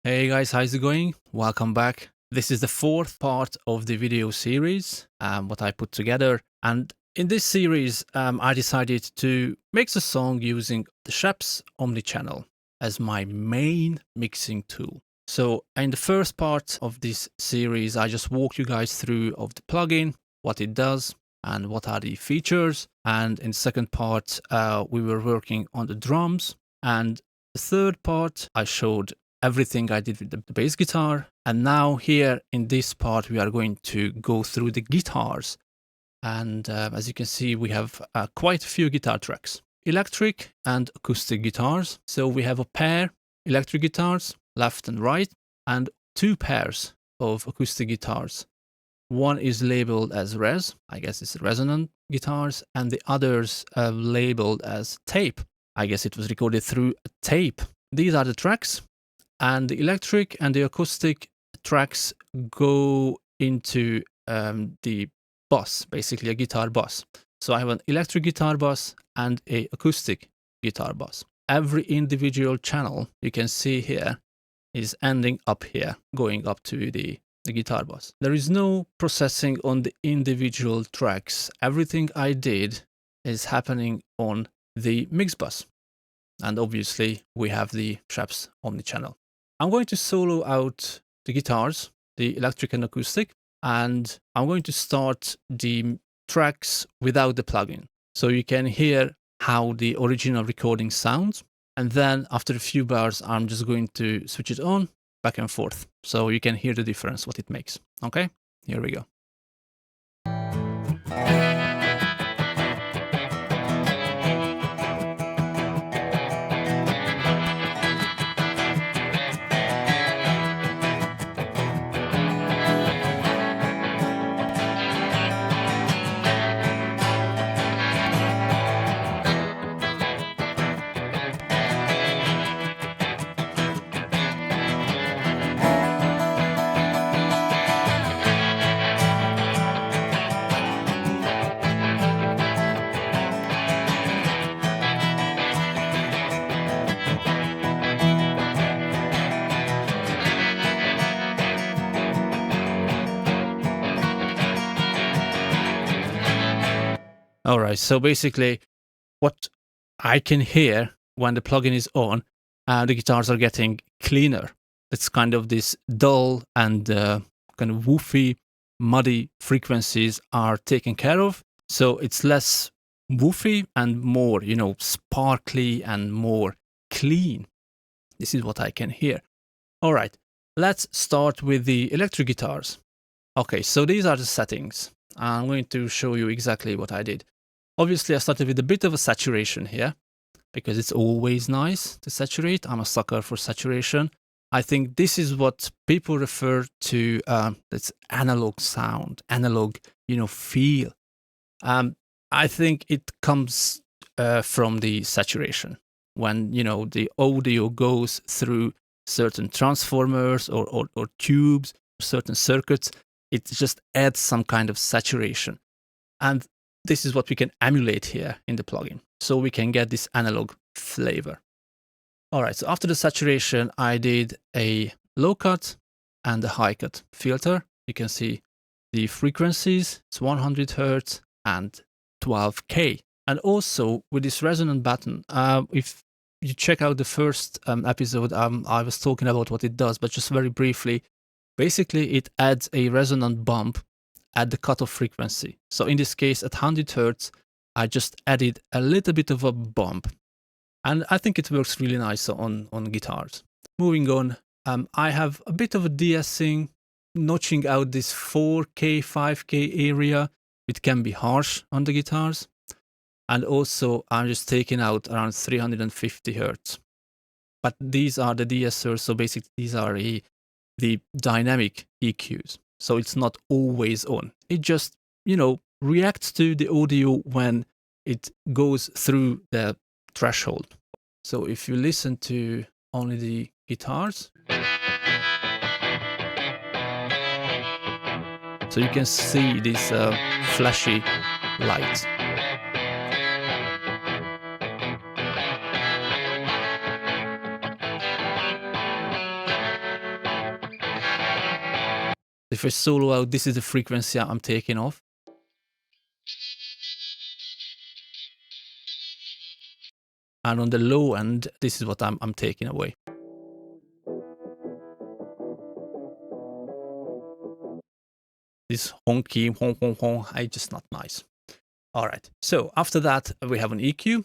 Hey guys, how's it going? Welcome back. This is the fourth part of the video series, what I put together. And in this series, I decided to mix a song using the Scheps Omni channel as my main mixing tool. So in the first part of this series, I just walk you guys through of the plugin, what it does, and what are the features. And in the second part, we were working on the drums. And the third part, I showed everything I did with the bass guitar. And now here in this part, we are going to go through the guitars. And as you can see, we have quite a few guitar tracks, electric and acoustic guitars. So we have a pair electric guitars, left and right, and two pairs of acoustic guitars. One is labeled as res, I guess it's resonant guitars, and the others labeled as tape. I guess it was recorded through a tape. These are the tracks. And the electric and the acoustic tracks go into the bus, basically a guitar bus. So I have an electric guitar bus and a acoustic guitar bus. Every individual channel you can see here is ending up here, going up to the guitar bus. There is no processing on the individual tracks. Everything I did is happening on the mix bus. And obviously we have the Scheps Omni channel. I'm going to solo out the guitars, the electric and acoustic, and I'm going to start the tracks without the plugin. So you can hear how the original recording sounds. And then after a few bars, I'm just going to switch it on back and forth. So you can hear the difference, what it makes. Okay, here we go. All right, so basically what I can hear when the plugin is on, the guitars are getting cleaner. It's kind of this dull and kind of woofy, muddy frequencies are taken care of. So it's less woofy and more, sparkly and more clean. This is what I can hear. All right, let's start with the electric guitars. Okay, so these are the settings. I'm going to show you exactly what I did. Obviously, I started with a bit of a saturation here because it's always nice to saturate. I'm a sucker for saturation. I think this is what people refer to that's analog sound, analog, feel. I think it comes from the saturation when, the audio goes through certain transformers or tubes, certain circuits. It just adds some kind of saturation. And this is what we can emulate here in the plugin. So we can get this analog flavor. All right, so after the saturation, I did a low cut and a high cut filter. You can see the frequencies, it's 100 Hertz and 12K. And also with this resonant button, if you check out the first episode, I was talking about what it does, but just very briefly, basically it adds a resonant bump at the cutoff frequency. So in this case, at 100 Hertz, I just added a little bit of a bump. And I think it works really nice on guitars. Moving on, I have a bit of a de-essing, notching out this 4K, 5K area. It can be harsh on the guitars. And also, I'm just taking out around 350 Hertz. But these are the de-essers, so basically these are the dynamic EQs. So it's not always on. It just, reacts to the audio when it goes through the threshold. So if you listen to only the guitars, so you can see these flashy lights. If I solo out, this is the frequency I'm taking off. And on the low end, this is what I'm taking away. This honky, honk, honk, honk, it's just not nice. All right, so after that, we have an EQ.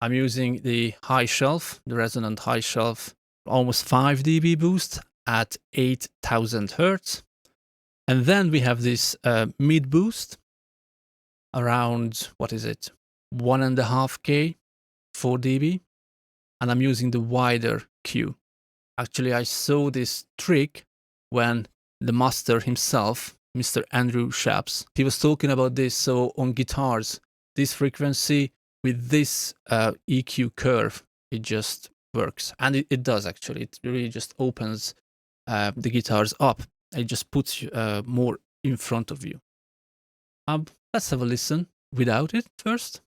I'm using the high shelf, the resonant high shelf, almost 5 dB boost at 8000 Hertz. And then we have this mid boost around, what is it, 1.5K, 4 dB. And I'm using the wider Q. Actually, I saw this trick when the master himself, Mr. Andrew Scheps, he was talking about this. So on guitars, this frequency with this EQ curve, it just works. And it does actually. It really just opens the guitars up. It just puts more in front of you. Let's have a listen without it first.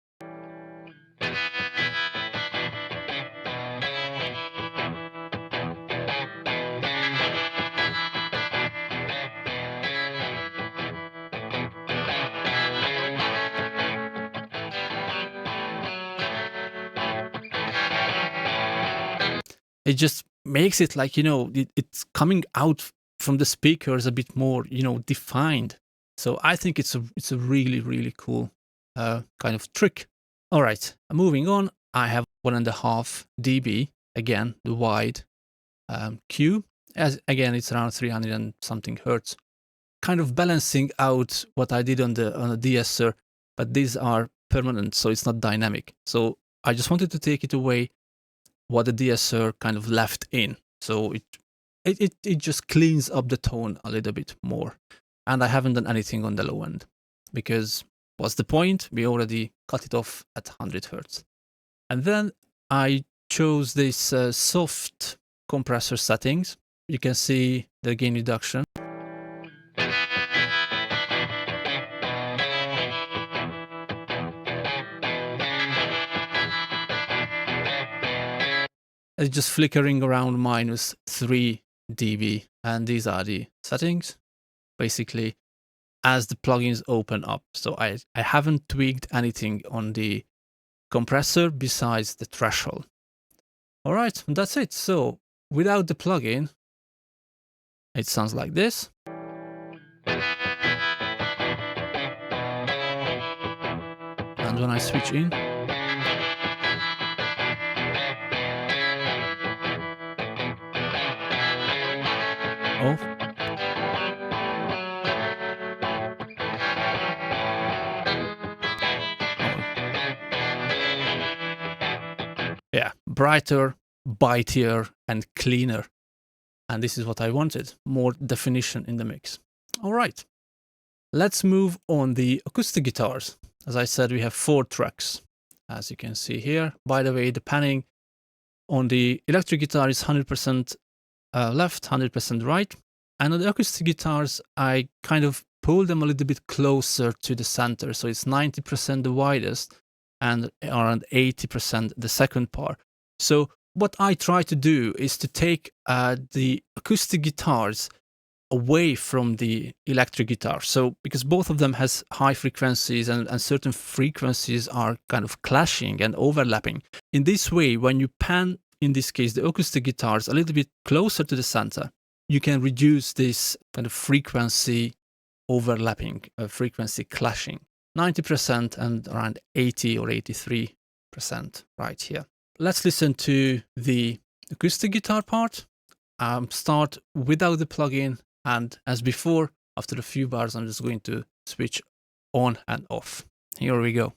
It just makes it like, it's coming out from the speakers a bit more, defined. So I think it's a really, really cool kind of trick. All right, moving on, I have 1.5 dB, again, the wide Q. As again, it's around 300 and something Hertz. Kind of balancing out what I did on the de-esser, but these are permanent, so it's not dynamic. So I just wanted to take it away what the de-esser kind of left in. So it just cleans up the tone a little bit more. And I haven't done anything on the low end because what's the point? We already cut it off at 100 Hertz. And then I chose this soft compressor settings. You can see the gain reduction. It's just flickering around -3 dB, and these are the settings basically as the plugins open up. So I haven't tweaked anything on the compressor besides the threshold. All right, that's it. So without the plugin, it sounds like this. And when I switch in, off. Yeah, brighter, bitier, and cleaner. And this is what I wanted, more definition in the mix. All right, let's move on the acoustic guitars. As I said, we have 4 tracks, as you can see here. By the way, the panning on the electric guitar is 100% left, 100% right. And on the acoustic guitars, I kind of pull them a little bit closer to the center. So it's 90% the widest and around 80% the second part. So what I try to do is to take the acoustic guitars away from the electric guitar. So because both of them has high frequencies and certain frequencies are kind of clashing and overlapping. In this way, when you pan, in this case, the acoustic guitars a little bit closer to the center, you can reduce this kind of frequency overlapping, frequency clashing. 90% and around 80 or 83% right here. Let's listen to the acoustic guitar part. Start without the plugin, and as before, after a few bars, I'm just going to switch on and off. Here we go.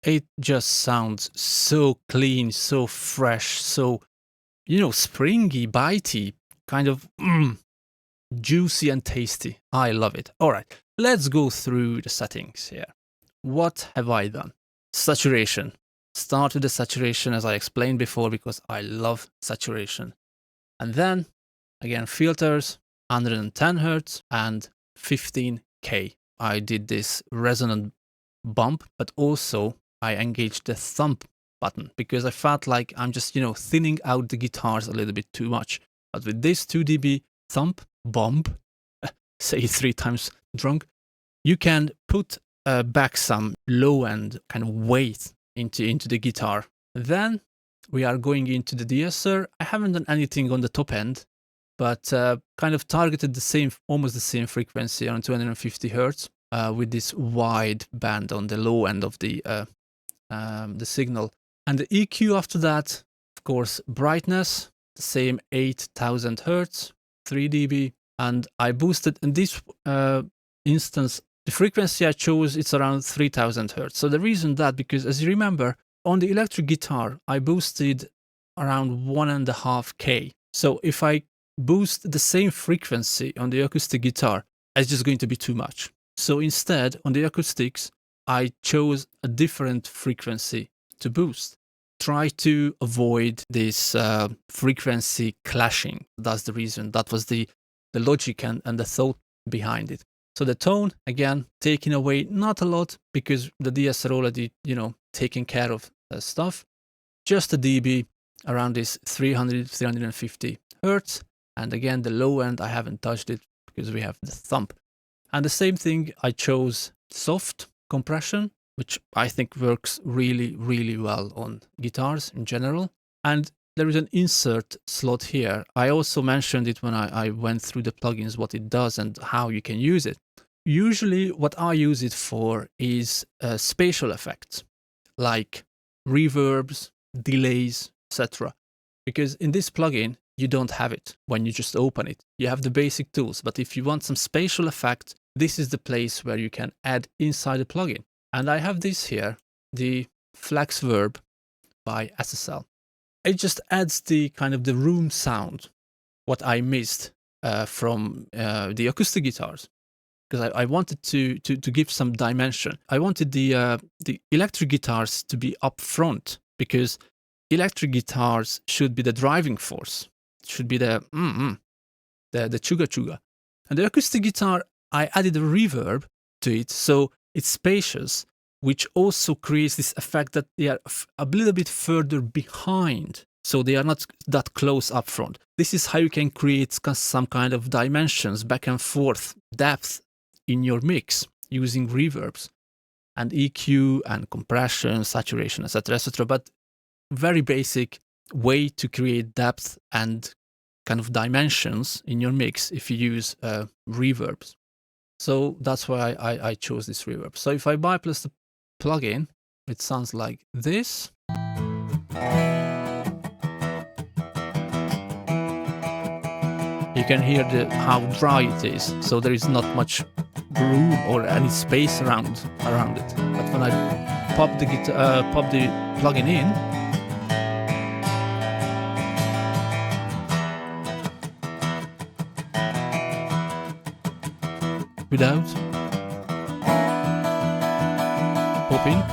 it just sounds so clean, so fresh, so, springy, bitey, kind of juicy and tasty. I love it. All right, let's go through the settings here. What have I done? Saturation. Start with the saturation as I explained before because I love saturation. And then, again, filters, 110 Hertz and 15K. I did this resonant bump, but also I engaged the thump button because I felt like I'm just, thinning out the guitars a little bit too much. But with this 2 dB thump bump, say it 3 times drunk, you can put back some low end kind of weight into the guitar. Then we are going into the de-esser. I haven't done anything on the top end, but kind of targeted almost the same frequency on 250 Hertz with this wide band on the low end of the signal. And the EQ after that, of course, brightness, the same 8000 Hertz, 3 dB. And I boosted in this instance, the frequency I chose, it's around 3000 Hertz. So the reason that, because as you remember, on the electric guitar, I boosted around 1.5K. So if I boost the same frequency on the acoustic guitar, it's just going to be too much. So instead, on the acoustics, I chose a different frequency to boost. Try to avoid this frequency clashing. That's the reason. That was the logic and the thought behind it. So the tone, again, taking away not a lot because the DS are already, taking care of stuff. Just a dB around this 300, 350 Hertz. And again, the low end, I haven't touched it because we have the thump. And the same thing, I chose soft compression, which I think works really, really well on guitars in general. And there is an insert slot here. I also mentioned it when I went through the plugins, what it does and how you can use it. Usually what I use it for is spatial effects, like reverbs, delays, etc. Because in this plugin, you don't have it when you just open it. You have the basic tools, but if you want some spatial effect, this is the place where you can add inside the plugin. And I have this here, the Flex Verb by SSL. It just adds the kind of the room sound, what I missed from the acoustic guitars, because I wanted to give some dimension. I wanted the electric guitars to be up front because electric guitars should be the driving force, should be the chuga chuga, and the acoustic guitar I added a reverb to it, so it's spacious, which also creates this effect that they are a little bit further behind, so they are not that close up front. This is how you can create some kind of dimensions, back and forth, depth in your mix using reverbs and EQ and compression, saturation, etc., etc. But very basic way to create depth and kind of dimensions in your mix if you use reverbs. So that's why I chose this reverb. So if I bypass the plugin, it sounds like this. You can hear how dry it is, so there is not much room or any space around it. But when I pop the plugin in, without popping,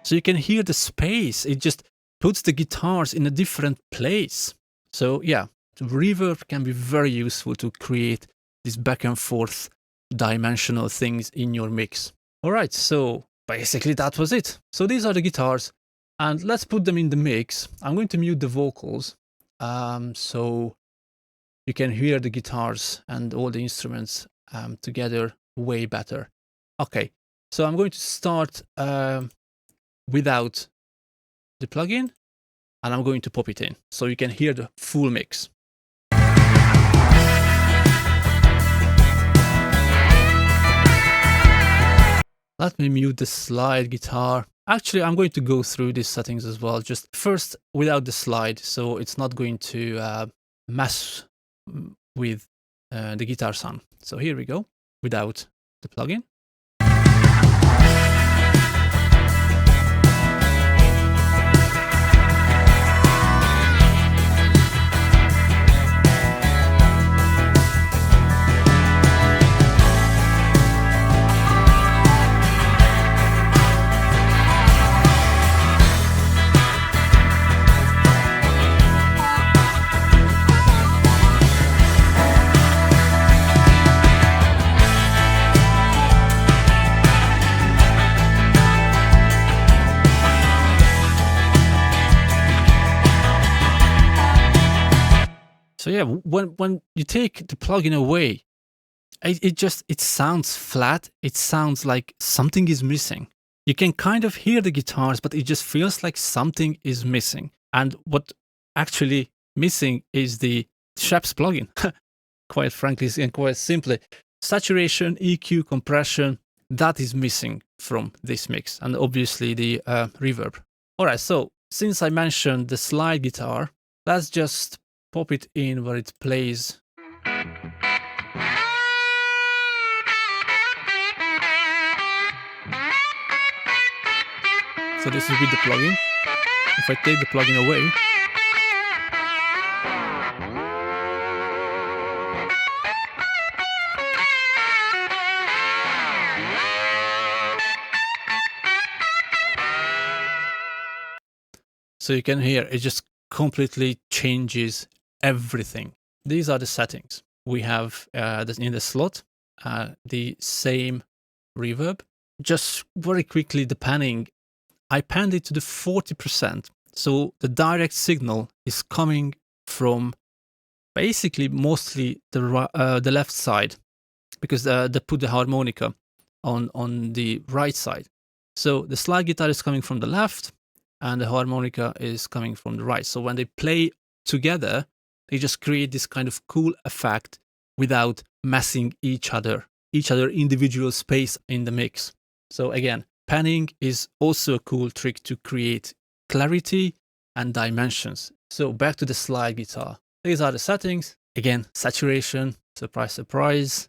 so you can hear the space. It just puts the guitars in a different place. So yeah, the reverb can be very useful to create these back and forth dimensional things in your mix. All right, so basically that was it. So these are the guitars, and let's put them in the mix. I'm going to mute the vocals so you can hear the guitars and all the instruments together way better. Okay, so I'm going to start without the plugin, and I'm going to pop it in so you can hear the full mix. Let me mute the slide guitar. Actually, I'm going to go through these settings as well, just first without the slide, so it's not going to mess with the guitar sound. So here we go. without the plugin. So yeah, when you take the plugin away, it sounds flat. It sounds like something is missing. You can kind of hear the guitars, but it just feels like something is missing. And what actually missing is the Scheps plugin. Quite frankly and quite simply, saturation, EQ, compression, that is missing from this mix, and obviously the reverb. All right, so since I mentioned the slide guitar, let's just pop it in where it plays. So this is with the plugin. If I take the plugin away, so you can hear it just completely changes everything. These are the settings. We have in the slot the same reverb. Just very quickly, the panning, I panned it to the 40%. So the direct signal is coming from basically mostly the left side, because they put the harmonica on the right side. So the slide guitar is coming from the left and the harmonica is coming from the right. So when they play together, they just create this kind of cool effect without messing each other individual space in the mix. So again, panning is also a cool trick to create clarity and dimensions. So back to the slide guitar. These are the settings. Again, saturation, surprise, surprise,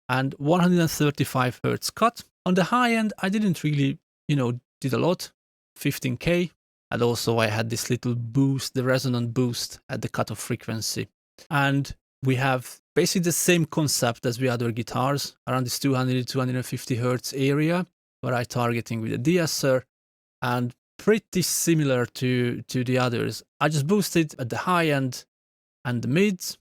and 135 hertz cut. On the high end, I didn't really, did a lot, 15K. And also I had this little boost, the resonant boost at the cutoff frequency. And we have basically the same concept as with other guitars, around this 200 to 250 hertz area, where I'm targeting with a de-esser, and pretty similar to the others. I just boosted at the high end and the mids,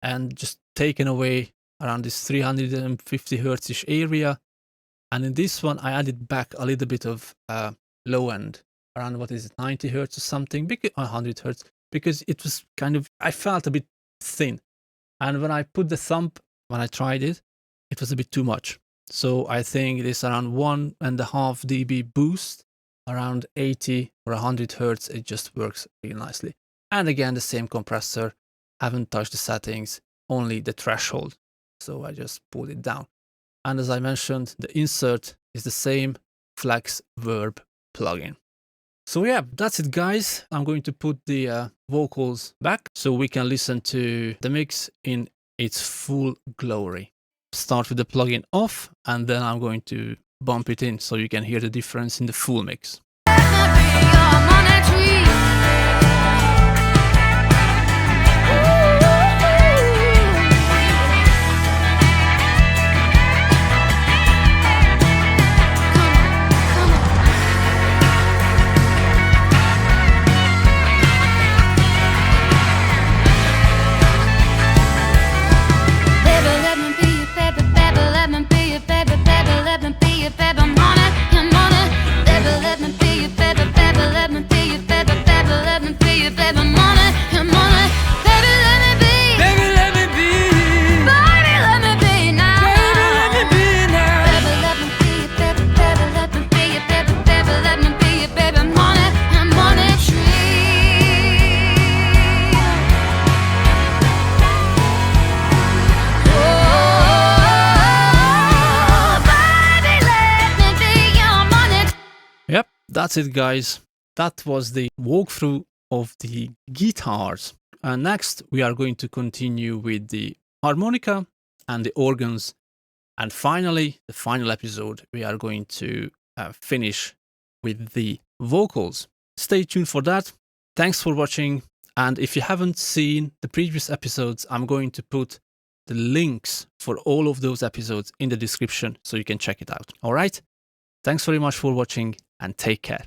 and just taken away around this 350 hertz-ish area. And in this one, I added back a little bit of low end, around 90 hertz or something, 100 hertz, because it was kind of, I felt a bit thin. And when I put the thumb, when I tried it, it was a bit too much. So I think it is around 1.5 dB boost, around 80 or 100 hertz. It just works really nicely. And again, the same compressor, haven't touched the settings, only the threshold. So I just pulled it down. And as I mentioned, the insert is the same Flex Verb plugin. So yeah, that's it, guys. I'm going to put the vocals back so we can listen to the mix in its full glory. Start with the plugin off, and then I'm going to bump it in so you can hear the difference in the full mix. Yep, that's it, guys. That was the walkthrough of the guitars. And next, we are going to continue with the harmonica and the organs And finally, the final episode, we are going to finish with the vocals. Stay tuned for that. Thanks for watching. And if you haven't seen the previous episodes, I'm going to put the links for all of those episodes in the description so you can check it out. All right? Thanks very much for watching and take care.